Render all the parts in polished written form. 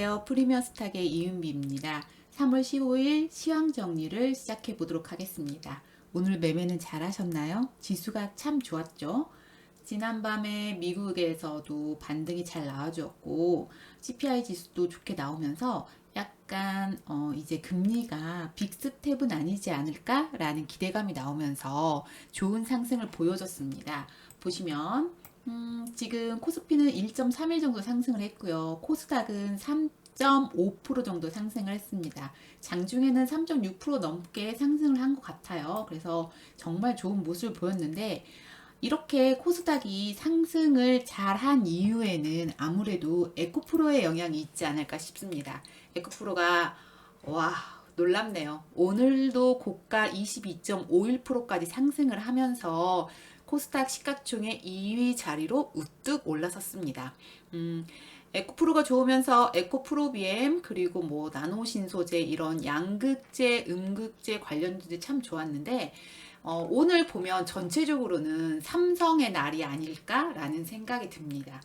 안녕하세요. 프리미엄 스탁의 이은비입니다. 3월 15일 시황 정리를 시작해 보도록 하겠습니다. 오늘 매매는 잘 하셨나요? 지수가 참 좋았죠? 지난밤에 미국에서도 반등이 잘 나와주었고 CPI 지수도 좋게 나오면서 약간 이제 금리가 빅스텝은 아니지 않을까라는 기대감이 나오면서 좋은 상승을 보여줬습니다. 보시면 지금 코스피는 1.31 정도 상승을 했고요. 코스닥은 3.5% 정도 상승을 했습니다. 장중에는 3.6% 넘게 상승을 한 것 같아요. 그래서 정말 좋은 모습을 보였는데 이렇게 코스닥이 상승을 잘한 이유에는 아무래도 에코프로의 영향이 있지 않을까 싶습니다. 에코프로가 와 놀랍네요. 오늘도 고가 22.51%까지 상승을 하면서 코스닥 시가총액 2위 자리로 우뚝 올라섰습니다. 에코프로가 좋으면서 에코프로비엠 그리고 뭐 나노신소재 이런 양극재, 음극재 관련주들 참 좋았는데 오늘 보면 전체적으로는 삼성의 날이 아닐까라는 생각이 듭니다.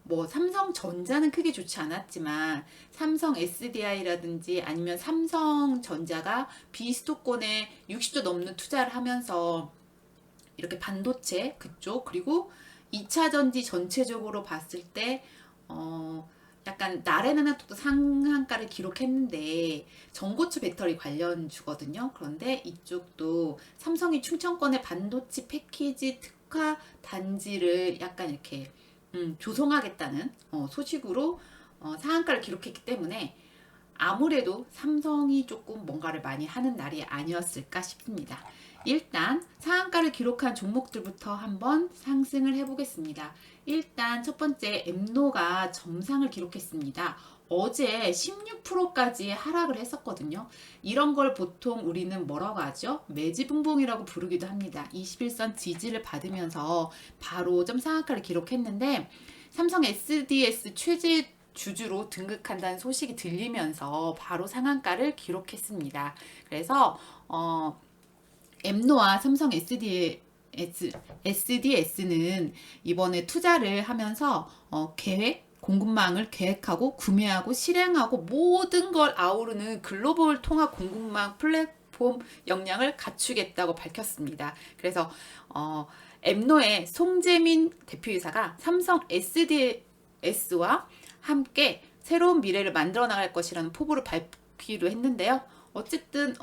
뭐 삼성전자는 크게 좋지 않았지만 삼성 SDI라든지 아니면 삼성전자가 비수도권에 60조 넘는 투자를 하면서 이렇게 반도체 그쪽 그리고 2차 전지 전체적으로 봤을 때 약간 나레나나토도 상한가를 기록했는데 전고체 배터리 관련주거든요. 그런데 이쪽도 삼성이 충청권의 반도체 패키지 특화 단지를 약간 이렇게 조성하겠다는 소식으로 상한가를 기록했기 때문에 아무래도 삼성이 조금 뭔가를 많이 하는 날이 아니었을까 싶습니다. 일단 상한가를 기록한 종목들부터 한번 상승을 해보겠습니다. 일단 첫 번째 엠노가 점상을 기록했습니다. 어제 16%까지 하락을 했었거든요. 이런 걸 보통 우리는 뭐라고 하죠? 매지붕봉이라고 부르기도 합니다. 21선 지지를 받으면서 바로 상한가를 기록했는데 삼성 SDS 최재 주주로 등극한다는 소식이 들리면서 바로 상한가를 기록했습니다. 그래서 엠노와 삼성 SDS는 이번에 투자를 하면서 공급망을 계획하고 구매하고 실행하고 모든 걸 아우르는 글로벌 통합 공급망 플랫폼 역량을 갖추겠다고 밝혔습니다. 그래서 엠노의 송재민 대표이사가 삼성 SDS와 함께 새로운 미래를 만들어 나갈 것이라는 포부를 밝히기로 했는데요. 어쨌든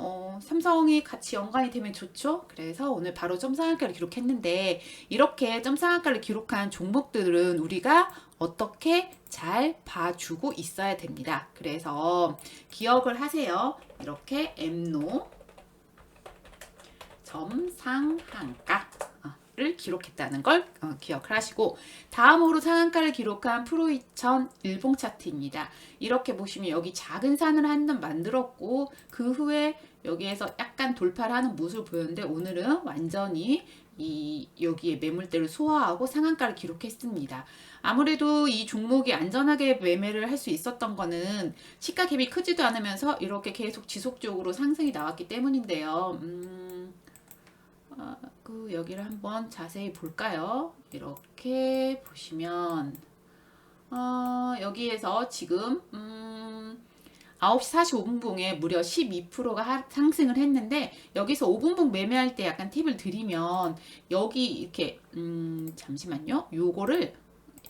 삼성이 같이 연관이 되면 좋죠. 그래서 오늘 바로 점상한가를 기록했는데 이렇게 점상한가를 기록한 종목들은 우리가 어떻게 잘 봐주고 있어야 됩니다. 그래서 기억을 하세요. 이렇게 엠노 점상한가 를 기록했다는 걸 기억을 하시고 다음으로 상한가를 기록한 프로2000 일봉 차트입니다. 이렇게 보시면 여기 작은 산을 한 번 만들었고 그 후에 여기에서 약간 돌파를 하는 모습을 보였는데 오늘은 완전히 여기에 매물대를 소화하고 상한가를 기록했습니다. 아무래도 이 종목이 안전하게 매매를 할 수 있었던 거는 시가 갭이 크지도 않으면서 이렇게 계속 지속적으로 상승이 나왔기 때문인데요. 여기를 한번 자세히 볼까요? 이렇게 보시면 여기에서 지금 9시 45분봉에 무려 12%가 상승을 했는데 여기서 5분봉 매매할 때 약간 팁을 드리면 여기 이렇게 잠시만요. 요거를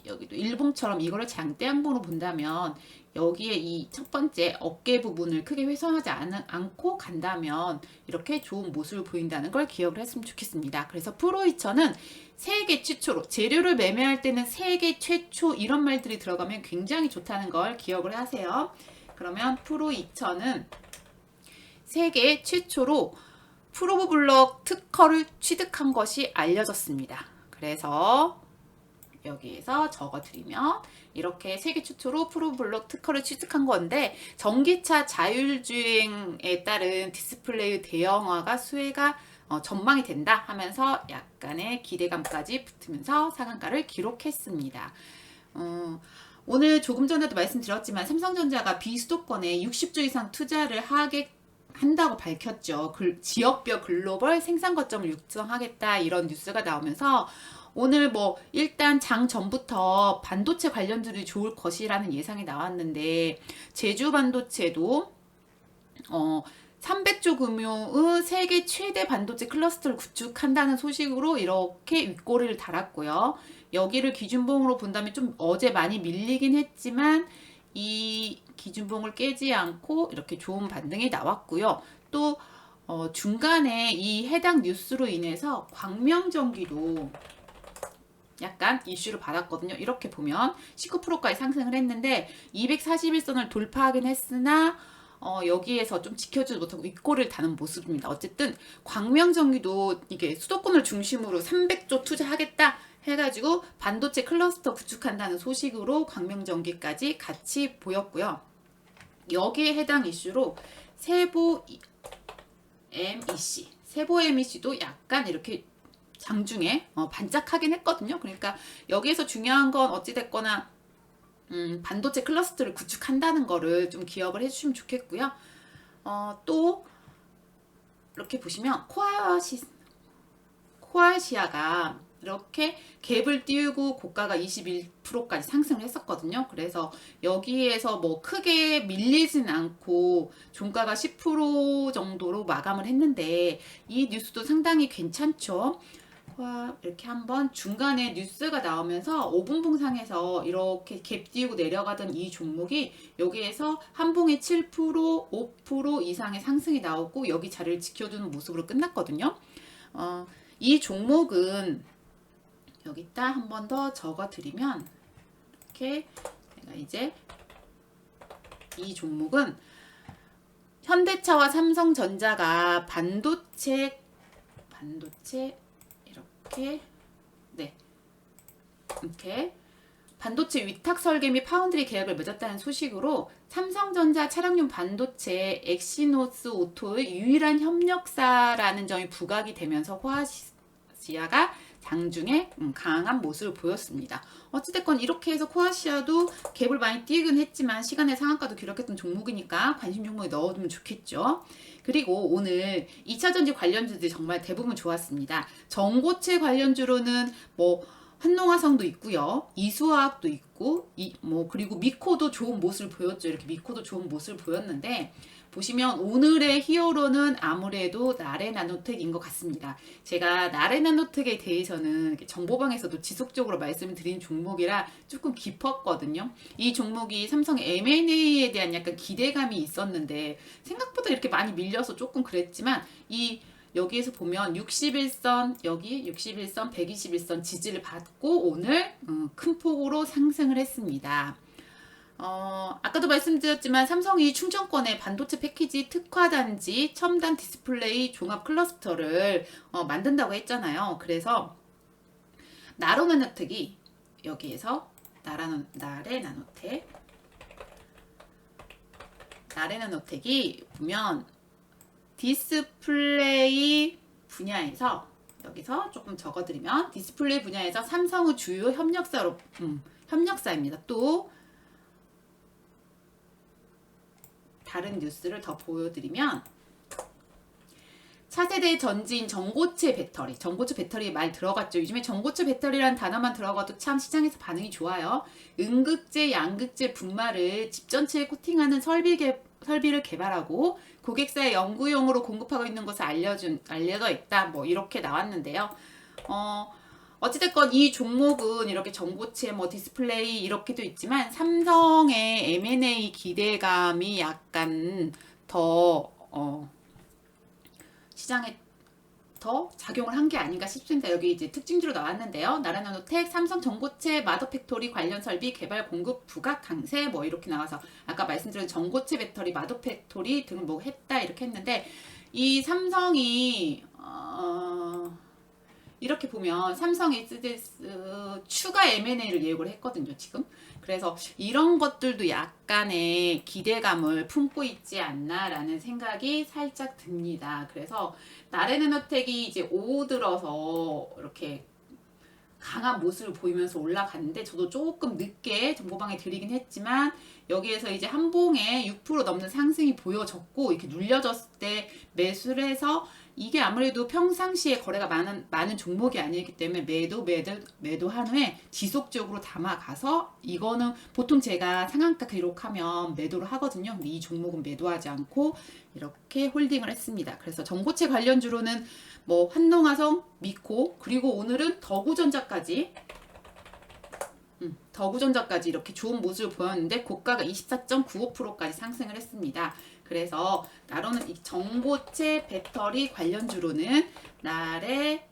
여기도 일봉처럼 이거를 장대양봉으로 본다면 여기에 이 첫 번째 어깨 부분을 크게 훼손하지 않고 간다면 이렇게 좋은 모습을 보인다는 걸 기억을 했으면 좋겠습니다. 그래서 프로2000은 세계 최초로 재료를 매매할 때는 세계 최초 이런 말들이 들어가면 굉장히 좋다는 걸 기억을 하세요. 그러면 프로2000은 세계 최초로 프로브블럭 특허를 취득한 것이 알려졌습니다. 그래서 여기에서 적어드리면 이렇게 세계 최초로 프로블록 특허를 취득한 건데 전기차 자율주행에 따른 디스플레이 대형화가 수혜가 전망이 된다 하면서 약간의 기대감까지 붙으면서 상한가를 기록했습니다. 오늘 조금 전에도 말씀드렸지만 삼성전자가 비수도권에 60조 이상 투자를 한다고 밝혔죠. 지역별 글로벌 생산 거점을 육성하겠다 이런 뉴스가 나오면서 오늘 뭐 일단 장 전부터 반도체 관련주들이 좋을 것이라는 예상이 나왔는데 제주 반도체도 300조 규모의 세계 최대 반도체 클러스터를 구축한다는 소식으로 이렇게 윗꼬리를 달았고요. 여기를 기준봉으로 본다면 좀 어제 많이 밀리긴 했지만 이 기준봉을 깨지 않고 이렇게 좋은 반등이 나왔고요. 또 중간에 이 해당 뉴스로 인해서 광명전기도 약간 이슈를 받았거든요. 이렇게 보면 19%까지 상승을 했는데 241선을 돌파하긴 했으나 여기에서 좀 지켜주지 못하고 윗골을 다는 모습입니다. 어쨌든 광명전기도 이게 수도권을 중심으로 300조 투자하겠다 해가지고 반도체 클러스터 구축한다는 소식으로 광명전기까지 같이 보였고요. 여기에 해당 이슈로 세보 MEC도 약간 이렇게 장중에 반짝하긴 했거든요. 그러니까 여기에서 중요한 건 어찌됐거나 반도체 클러스터를 구축한다는 거를 좀 기억을 해주시면 좋겠고요. 또 이렇게 보시면 코아시아가 이렇게 갭을 띄우고 고가가 21%까지 상승을 했었거든요. 그래서 여기에서 뭐 크게 밀리진 않고 종가가 10% 정도로 마감을 했는데 이 뉴스도 상당히 괜찮죠. 이렇게 한번 중간에 뉴스가 나오면서 5분봉 상에서 이렇게 갭 띄우고 내려가던 이 종목이 여기에서 한봉에 7%, 5% 이상의 상승이 나오고 여기 자리를 지켜주는 모습으로 끝났거든요. 이 종목은 여기다 한 번 더 적어 드리면 이렇게 제가 이제 이 종목은 현대차와 삼성전자가 반도체 이렇게 반도체 위탁 설계 및 파운드리 계약을 맺었다는 소식으로 삼성전자 차량용 반도체 엑시노스 오토의 유일한 협력사라는 점이 부각이 되면서 코아시아가 장중에 강한 모습을 보였습니다. 어찌됐건 이렇게 해서 코아시아도 갭을 많이 띄긴 했지만 시간의 상한가도 기록했던 종목이니까 관심 종목에 넣어두면 좋겠죠. 그리고 오늘 2차전지 관련주들이 정말 대부분 좋았습니다. 전고체 관련주로는 뭐 한농화성도 있고요. 이수화학도 있고 그리고 미코도 좋은 모습을 보였죠. 이렇게 미코도 좋은 모습을 보였는데 보시면 오늘의 히어로는 아무래도 나레나노텍인 것 같습니다. 제가 나레나노텍에 대해서는 정보방에서도 지속적으로 말씀을 드린 종목이라 조금 깊었거든요. 이 종목이 삼성 M&A에 대한 약간 기대감이 있었는데 생각보다 이렇게 많이 밀려서 조금 그랬지만 여기에서 보면 61선, 여기 61선, 121선 지지를 받고 오늘 큰 폭으로 상승을 했습니다. 아까도 말씀드렸지만 삼성이 충청권에 반도체 패키지 특화단지 첨단 디스플레이 종합 클러스터를 만든다고 했잖아요. 그래서 나로나노텍이 여기에서 나레나노텍이 보면 디스플레이 분야에서 여기서 조금 적어드리면 디스플레이 분야에서 삼성의 주요 협력사입니다. 또 다른 뉴스를 더 보여드리면 차세대 전지인 전고체 배터리 말 들어갔죠. 요즘에 전고체 배터리라는 단어만 들어가도 참 시장에서 반응이 좋아요. 음극재, 양극재 분말을 집 전체에 코팅하는 설비를 개발하고 고객사의 연구용으로 공급하고 있는 것을 알려져 있다. 뭐 이렇게 나왔는데요. 어찌됐건 이 종목은 이렇게 전고체, 디스플레이 이렇게도 있지만 삼성의 M&A 기대감이 약간 더 시장에 더 작용을 한 게 아닌가 싶습니다. 여기 이제 특징주로 나왔는데요. 나라나노텍, 삼성 전고체 마더 팩토리 관련 설비 개발 공급 부각 강세 이렇게 나와서 아까 말씀드린 전고체 배터리 마더 팩토리 등을 했다 이렇게 했는데 이 삼성이 이렇게 보면 삼성 SDS 추가 M&A를 예고를 했거든요, 지금. 그래서 이런 것들도 약간의 기대감을 품고 있지 않나라는 생각이 살짝 듭니다. 그래서 나레나노텍이 이제 오후 들어서 이렇게 강한 모습을 보이면서 올라갔는데 저도 조금 늦게 정보방에 드리긴 했지만 여기에서 이제 한 봉에 6% 넘는 상승이 보여졌고 이렇게 눌려졌을 때 매수를 해서 이게 아무래도 평상시에 거래가 많은 종목이 아니기 때문에 매도한 후에 지속적으로 담아가서 이거는 보통 제가 상한가 기록하면 매도를 하거든요. 근데 이 종목은 매도하지 않고 이렇게 홀딩을 했습니다. 그래서 전고체 관련주로는 뭐 한농화성, 미코, 그리고 오늘은 더구전자까지 이렇게 좋은 모습을 보였는데 고가가 24.95%까지 상승을 했습니다. 그래서 나로는 이 전고체 배터리 관련주로는 나래,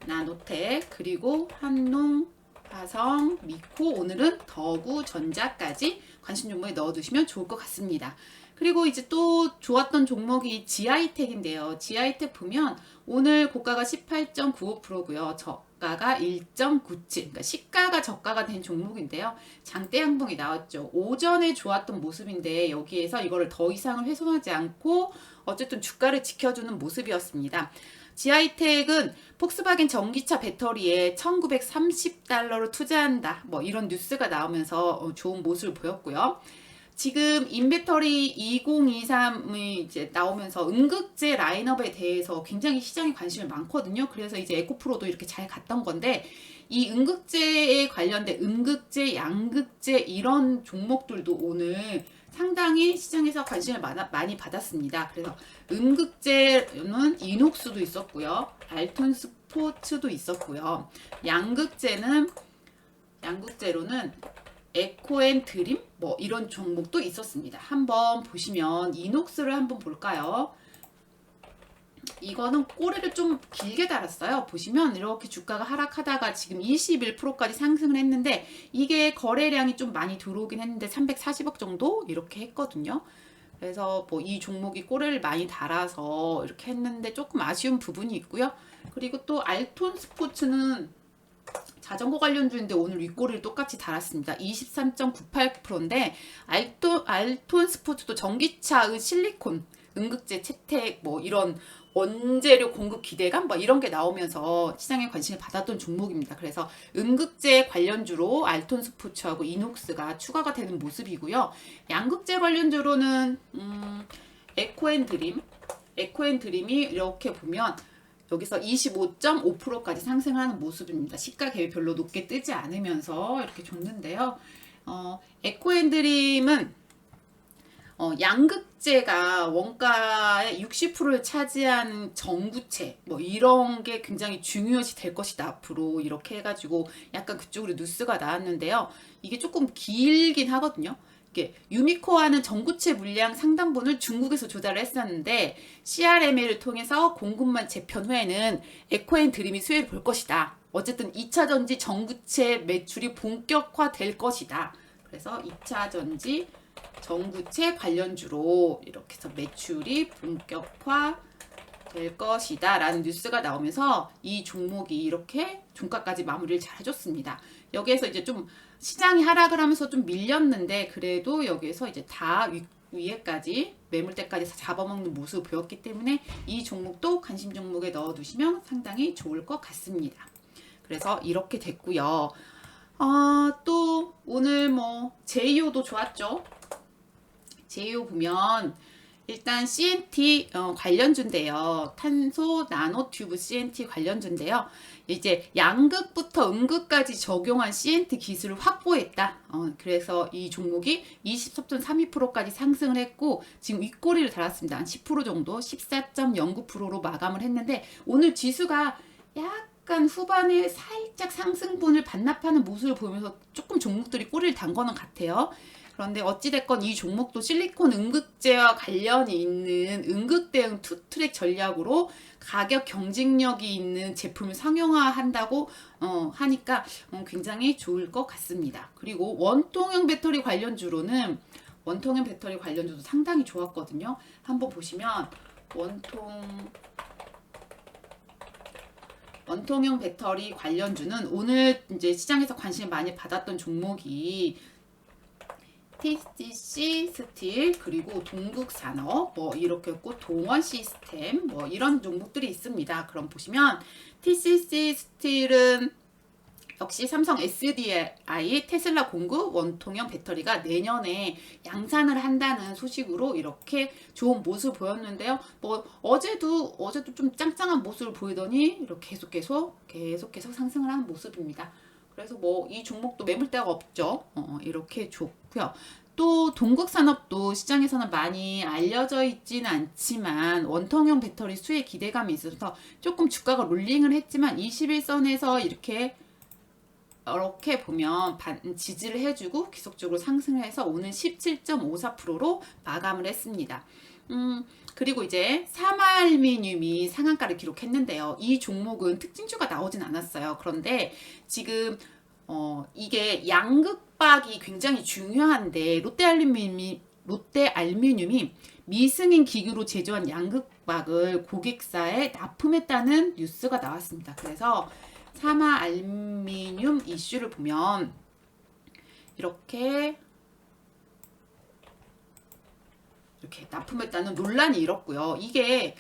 나노텍, 그리고 한농, 화성, 미코, 오늘은 더구전자까지 관심 종목에 넣어두시면 좋을 것 같습니다. 그리고 이제 또 좋았던 종목이 지아이텍인데요. 지아이텍 보면 오늘 고가가 18.95%고요. 저가가 1.97. 그러니까 시가가 저가가 된 종목인데요. 장대 양봉이 나왔죠. 오전에 좋았던 모습인데 여기에서 이거를 더 이상을 훼손하지 않고 어쨌든 주가를 지켜주는 모습이었습니다. 지아이텍은 폭스바겐 전기차 배터리에 1930달러를 투자한다. 뭐 이런 뉴스가 나오면서 좋은 모습을 보였고요. 지금 인배터리 2023이 이제 나오면서 음극재 라인업에 대해서 굉장히 시장에 관심이 많거든요. 그래서 이제 에코프로도 이렇게 잘 갔던 건데 이 음극재에 관련된 음극재, 양극재 이런 종목들도 오늘 상당히 시장에서 관심을 많이 받았습니다. 그래서 음극재는 이녹스도 있었고요. 알톤 스포츠도 있었고요. 양극재로는 에코앤드림 뭐 이런 종목도 있었습니다. 한번 보시면 이녹스를 한번 볼까요? 이거는 꼬리를 좀 길게 달았어요. 보시면 이렇게 주가가 하락하다가 지금 21%까지 상승을 했는데 이게 거래량이 좀 많이 들어오긴 했는데 340억 정도 이렇게 했거든요. 그래서 뭐 이 종목이 꼬리를 많이 달아서 이렇게 했는데 조금 아쉬운 부분이 있고요. 그리고 또 알톤 스포츠는 자전거 관련주인데 오늘 윗꼬리를 똑같이 달았습니다. 23.98%인데 알톤 스포츠도 전기차의 실리콘, 음극재 채택 뭐 이런 원재료 공급 기대감 뭐 이런 게 나오면서 시장에 관심을 받았던 종목입니다. 그래서 음극재 관련주로 알톤 스포츠하고 이녹스가 추가가 되는 모습이고요. 양극재 관련주로는 에코앤드림이 이렇게 보면 여기서 25.5%까지 상승하는 모습입니다. 시가 갭이 별로 높게 뜨지 않으면서 이렇게 줬는데요. 에코앤드림은 양극재가 원가의 60%를 차지하는 전구체 뭐 이런 게 굉장히 중요시 될 것이다 앞으로 이렇게 해가지고 약간 그쪽으로 뉴스가 나왔는데요. 이게 조금 길긴 하거든요. 유미코아는 전구체 물량 상당분을 중국에서 조달을 했었는데 CRMA를 통해서 공급만 재편 후에는 에코앤드림이 수혜를 볼 것이다. 어쨌든 2차전지 전구체 매출이 본격화될 것이다. 그래서 2차전지 전구체 관련주로 이렇게 해서 매출이 본격화 될 것이다 라는 뉴스가 나오면서 이 종목이 이렇게 종가까지 마무리를 잘 해줬습니다. 여기에서 이제 좀 시장이 하락을 하면서 좀 밀렸는데 그래도 여기에서 이제 다 위에까지 매물대까지 잡아먹는 모습을 보였기 때문에 이 종목도 관심 종목에 넣어두시면 상당히 좋을 것 같습니다. 그래서 이렇게 됐고요. 또 오늘 뭐 제이오도 좋았죠. 제이오 보면 일단 CNT 관련주인데요. 탄소 나노튜브 CNT 관련주인데요. 이제 양극부터 음극까지 적용한 CNT 기술을 확보했다. 그래서 이 종목이 23.32%까지 상승을 했고 지금 윗꼬리를 달았습니다. 한 10% 정도 14.09%로 마감을 했는데 오늘 지수가 약간 후반에 살짝 상승분을 반납하는 모습을 보면서 조금 종목들이 꼬리를 단 거는 같아요. 그런데 어찌됐건 이 종목도 실리콘 음극재와 관련이 있는 음극 대응 투트랙 전략으로 가격 경쟁력이 있는 제품을 상용화한다고 하니까 굉장히 좋을 것 같습니다. 그리고 원통형 배터리 관련주로는 원통형 배터리 관련주도 상당히 좋았거든요. 한번 보시면 원통형 배터리 관련주는 오늘 이제 시장에서 관심을 많이 받았던 종목이 TCC 스틸 그리고 동국산업 뭐 이렇게 있고 동원 시스템 뭐 이런 종목들이 있습니다. 그럼 보시면 TCC 스틸은 역시 삼성 SDI 테슬라 공급 원통형 배터리가 내년에 양산을 한다는 소식으로 이렇게 좋은 모습을 보였는데요. 뭐 어제도 좀 짱짱한 모습을 보이더니 이렇게 계속해서 상승을 하는 모습입니다. 그래서 뭐 이 종목도 매물대가 없죠. 이렇게 좋고요. 또 동국산업도 시장에서는 많이 알려져 있지는 않지만 원통형 배터리 수혜 기대감이 있어서 조금 주가가 롤링을 했지만 21선에서 이렇게 보면 지지를 해주고 계속적으로 상승을 해서 오늘 17.54%로 마감을 했습니다. 그리고 이제 사마알미늄이 상한가를 기록했는데요. 이 종목은 특징주가 나오진 않았어요. 그런데 지금 이게 양극박이 굉장히 중요한데 롯데알루미늄이 미승인 기구로 제조한 양극박을 고객사에 납품했다는 뉴스가 나왔습니다. 그래서 사마알루미늄 이슈를 보면 이렇게 납품했다는 논란이 일었고요. 이게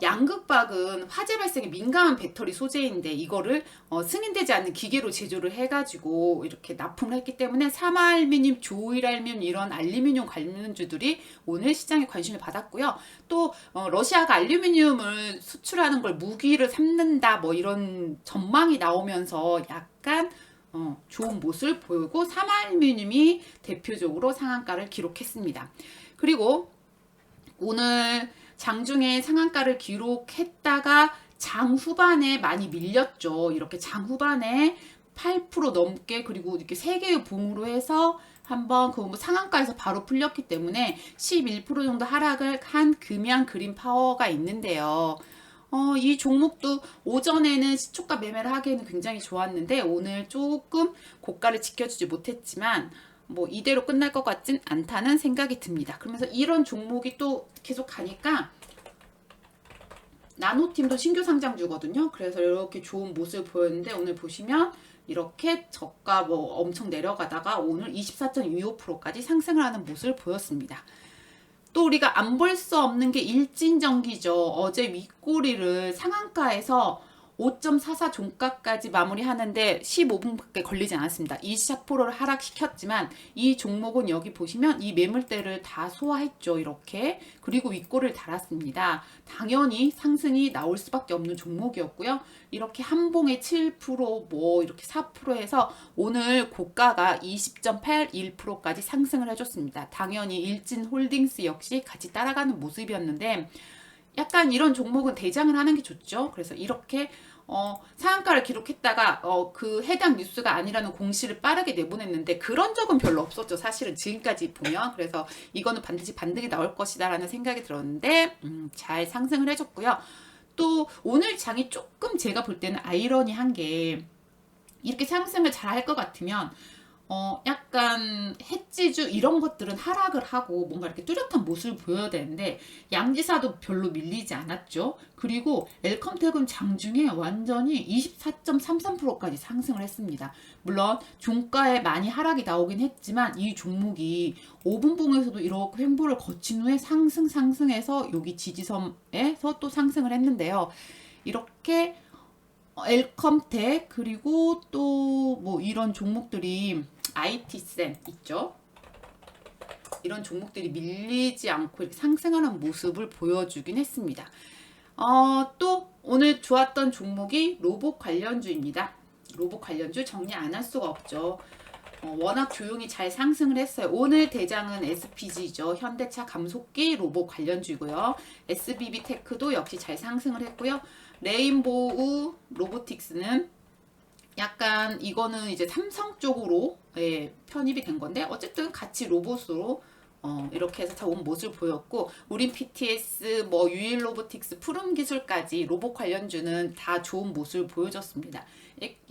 양극박은 화재 발생에 민감한 배터리 소재인데 이거를 승인되지 않는 기계로 제조를 해가지고 이렇게 납품을 했기 때문에 사마알루미늄, 조일알루미늄 이런 알루미늄 관련주들이 오늘 시장에 관심을 받았고요. 또 러시아가 알루미늄을 수출하는 걸 무기를 삼는다 뭐 이런 전망이 나오면서 약간 좋은 모습을 보이고 사마알루미늄이 대표적으로 상한가를 기록했습니다. 그리고 오늘 장중에 상한가를 기록했다가 장 후반에 많이 밀렸죠. 이렇게 장 후반에 8% 넘게 그리고 이렇게 3개의 봉으로 해서 한번 그 상한가에서 바로 풀렸기 때문에 11% 정도 하락을 한 금양 그린 파워가 있는데요. 이 종목도 오전에는 시초가 매매를 하기에는 굉장히 좋았는데 오늘 조금 고가를 지켜주지 못했지만 뭐 이대로 끝날 것 같진 않다는 생각이 듭니다. 그러면서 이런 종목이 또 계속 가니까 나노팀도 신규 상장주거든요. 그래서 이렇게 좋은 모습을 보였는데 오늘 보시면 이렇게 저가 뭐 엄청 내려가다가 오늘 24.25%까지 상승을 하는 모습을 보였습니다. 또 우리가 안 볼 수 없는 게 일진전기죠. 어제 윗꼬리를 상한가에서 5.44 종가까지 마무리하는데 15분밖에 걸리지 않았습니다. 24%를 하락시켰지만 이 종목은 여기 보시면 이 매물대를 다 소화했죠. 이렇게. 그리고 윗골을 달았습니다. 당연히 상승이 나올 수밖에 없는 종목이었고요. 이렇게 한봉에 7% 뭐 이렇게 4% 해서 오늘 고가가 20.81%까지 상승을 해줬습니다. 당연히 일진홀딩스 역시 같이 따라가는 모습이었는데 약간 이런 종목은 대장을 하는 게 좋죠. 그래서 이렇게 상한가를 기록했다가 그 해당 뉴스가 아니라는 공시를 빠르게 내보냈는데 그런 적은 별로 없었죠. 사실은 지금까지 보면. 그래서 이거는 반드시 반등이 나올 것이다 라는 생각이 들었는데 잘 상승을 해줬고요. 또 오늘 장이 조금 제가 볼 때는 아이러니한 게 이렇게 상승을 잘 할 것 같으면 약간 해지주 이런 것들은 하락을 하고 뭔가 이렇게 뚜렷한 모습을 보여야 되는데 양지사도 별로 밀리지 않았죠. 그리고 엘컴텍은 장중에 완전히 24.33%까지 상승을 했습니다. 물론 종가에 많이 하락이 나오긴 했지만 이 종목이 5분봉에서도 이렇게 횡보를 거친 후에 상승해서 여기 지지선에서 또 상승을 했는데요. 이렇게 엘컴텍 그리고 또 뭐 이런 종목들이 IT센 있죠. 이런 종목들이 밀리지 않고 이렇게 상승하는 모습을 보여주긴 했습니다. 또 오늘 좋았던 종목이 로봇 관련주입니다. 로봇 관련주 정리 안 할 수가 없죠. 워낙 조용히 잘 상승을 했어요. 오늘 대장은 SPG죠. 현대차 감속기 로봇 관련주고요. SBB테크도 역시 잘 상승을 했고요. 레인보우 로보틱스는 약간 이거는 이제 삼성 쪽으로 편입이 된 건데 어쨌든 같이 로봇으로 이렇게 해서 좋은 모습을 보였고 우린 PTS, 뭐 유일 로보틱스, 푸름 기술까지 로봇 관련주는 다 좋은 모습을 보여줬습니다.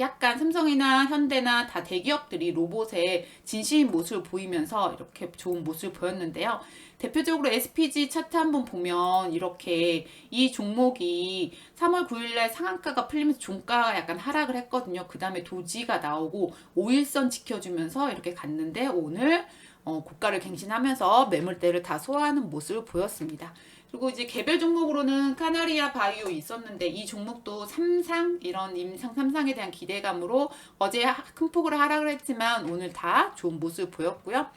약간 삼성이나 현대나 다 대기업들이 로봇에 진심인 모습을 보이면서 이렇게 좋은 모습을 보였는데요. 대표적으로 SPG 차트 한번 보면 이렇게 이 종목이 3월 9일날 상한가가 풀리면서 종가가 약간 하락을 했거든요. 그 다음에 도지가 나오고 5일선 지켜주면서 이렇게 갔는데 오늘 고가를 갱신하면서 매물대를 다 소화하는 모습을 보였습니다. 그리고 이제 개별 종목으로는 카나리아 바이오 있었는데 이 종목도 삼상 이런 임상 삼상에 대한 기대감으로 어제 큰 폭으로 하락을 했지만 오늘 다 좋은 모습을 보였고요.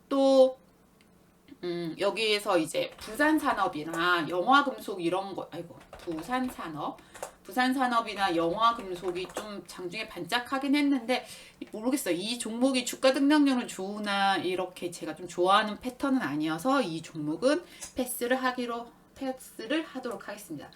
또 여기에서 이제 부산산업이나 영화금속 이런 거, 아이고, 부산산업이나 영화금속이 좀 장중에 반짝하긴 했는데, 모르겠어요. 이 종목이 주가 등락률을 좋으나 이렇게 제가 좀 좋아하는 패턴은 아니어서 이 종목은 패스를 하도록 하겠습니다.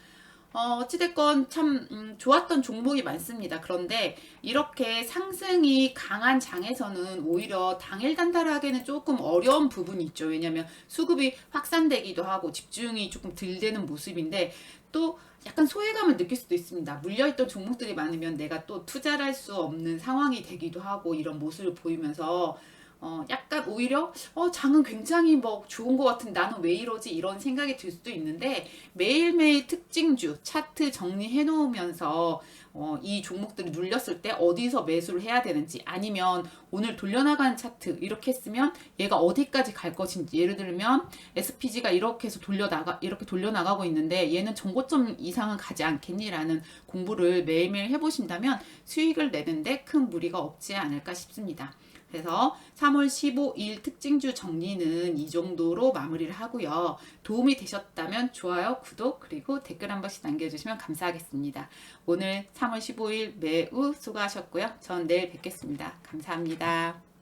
어찌됐건 참 좋았던 종목이 많습니다. 그런데 이렇게 상승이 강한 장에서는 오히려 당일 단타하기는 조금 어려운 부분이 있죠. 왜냐하면 수급이 확산되기도 하고 집중이 조금 덜 되는 모습인데 또 약간 소외감을 느낄 수도 있습니다. 물려있던 종목들이 많으면 내가 또 투자를 할 수 없는 상황이 되기도 하고 이런 모습을 보이면서 약간 오히려 장은 굉장히 뭐 좋은 것 같은 나는 왜 이러지 이런 생각이 들 수도 있는데 매일매일 특징주 차트 정리해 놓으면서 이 종목들이 눌렸을 때 어디서 매수를 해야 되는지 아니면 오늘 돌려나가는 차트 이렇게 했으면 얘가 어디까지 갈 것인지 예를 들면 SPG가 이렇게 해서 이렇게 돌려나가고 있는데 얘는 정고점 이상은 가지 않겠니라는 공부를 매일매일 해보신다면 수익을 내는데 큰 무리가 없지 않을까 싶습니다. 그래서 3월 15일 특징주 정리는 이 정도로 마무리를 하고요. 도움이 되셨다면 좋아요, 구독, 그리고 댓글 한 번씩 남겨주시면 감사하겠습니다. 오늘 3월 15일 매우 수고하셨고요. 전 내일 뵙겠습니다. 감사합니다.